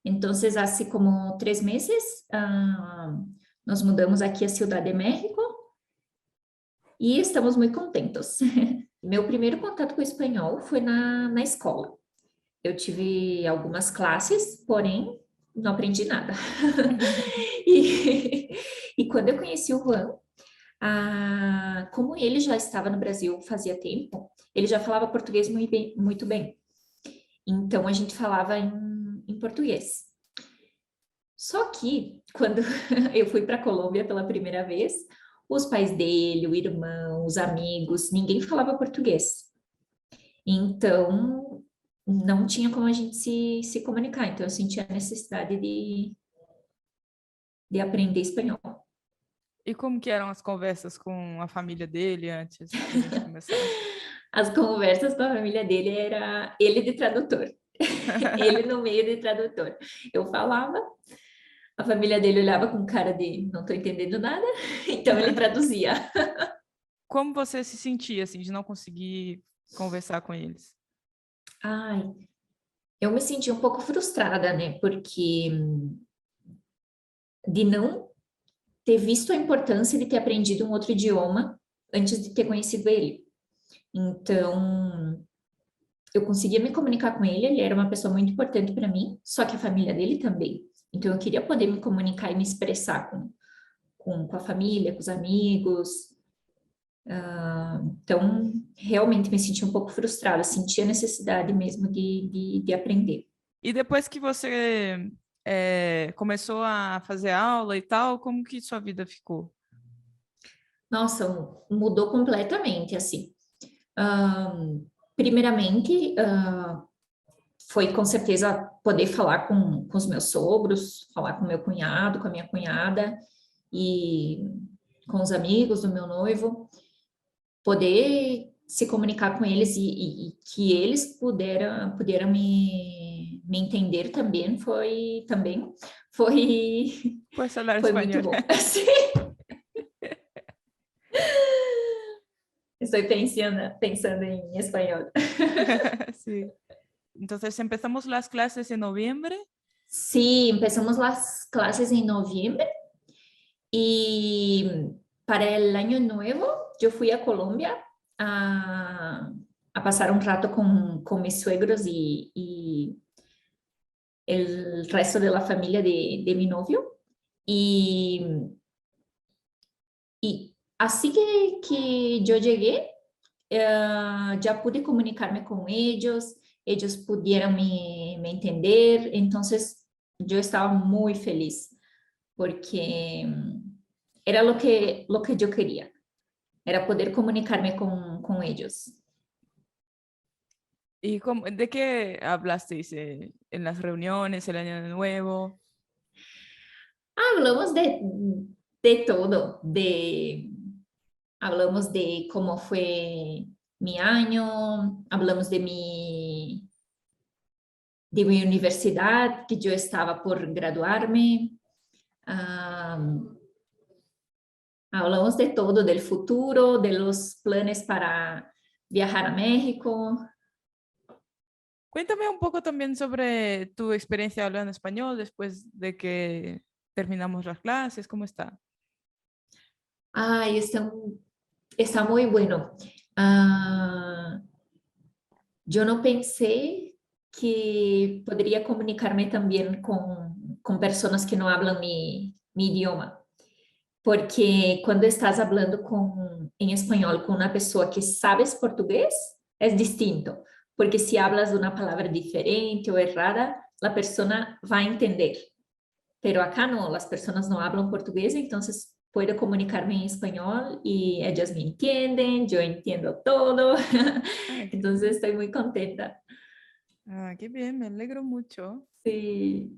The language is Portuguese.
Entonces, hace como 3 meses, nos mudamos aqui a Ciudad de México e estamos muito contentos. Meu primeiro contato com o espanhol foi na escola. Eu tive algumas classes, porém, não aprendi nada. E, e quando eu conheci o Juan, como ele já estava no Brasil fazia tempo, ele já falava português muito bem, muito bem. Então, a gente falava em português. Só que, quando eu fui para a Colômbia pela primeira vez, os pais dele, o irmão, os amigos, ninguém falava português. Então, não tinha como a gente se comunicar. Então, eu sentia a necessidade de aprender espanhol. E como que eram as conversas com a família dele antes da gente começar? As conversas com a família dele era ele de tradutor. Ele no meio de tradutor. Eu falava, a família dele olhava com cara de não estou entendendo nada, então ele traduzia. Como você se sentia, assim, de não conseguir conversar com eles? Ai, eu me senti um pouco frustrada, né? Porque de não ter visto a importância de ter aprendido um outro idioma antes de ter conhecido ele. Então, eu conseguia me comunicar com ele era uma pessoa muito importante para mim, só que a família dele também. Então, eu queria poder me comunicar e me expressar com a família, com os amigos. Então, realmente me senti um pouco frustrada, senti a necessidade mesmo de aprender. E depois que você começou a fazer aula e tal, como que sua vida ficou? Nossa, mudou completamente, assim. Primeiramente, foi com certeza poder falar com os meus sogros, falar com meu cunhado, com a minha cunhada e com os amigos do meu noivo, poder se comunicar com eles e que eles puderam me entender foi Puedes hablar foi muito español. bom. Sim. Estou pensando em espanhol. Sí. Entonces empezamos las clases en noviembre. Sí, empezamos las clases en noviembre y para el año nuevo yo fui a Colombia a pasar un rato con mis suegros y el resto de la familia de mi novio. Y, y así que yo llegué, ya pude comunicarme con ellos pudieron me entender, entonces yo estaba muy feliz porque era lo que yo quería, era poder comunicarme con ellos. ¿Y de qué hablasteis en las reuniones, el año nuevo? Hablamos de todo, hablamos de cómo fue mi año, hablamos de mi universidad, que yo estaba por graduarme. Hablamos de todo, del futuro, de los planes para viajar a México. Cuéntame un poco también sobre tu experiencia hablando español después de que terminamos las clases, ¿cómo está? Ay, está muy bueno. Ah, yo no pensé que podría comunicarme también con personas que no hablan mi idioma. Porque quando estás hablando em espanhol com uma pessoa que sabes português, é distinto. Porque se hablas uma palavra diferente ou errada, a pessoa vai entender. Pero acá no, as pessoas não hablam português, então puedo comunicar-me em espanhol e elas me entendem, eu entendo todo. Ay, Então estou muito contenta. qué bien, me alegro mucho. Sí.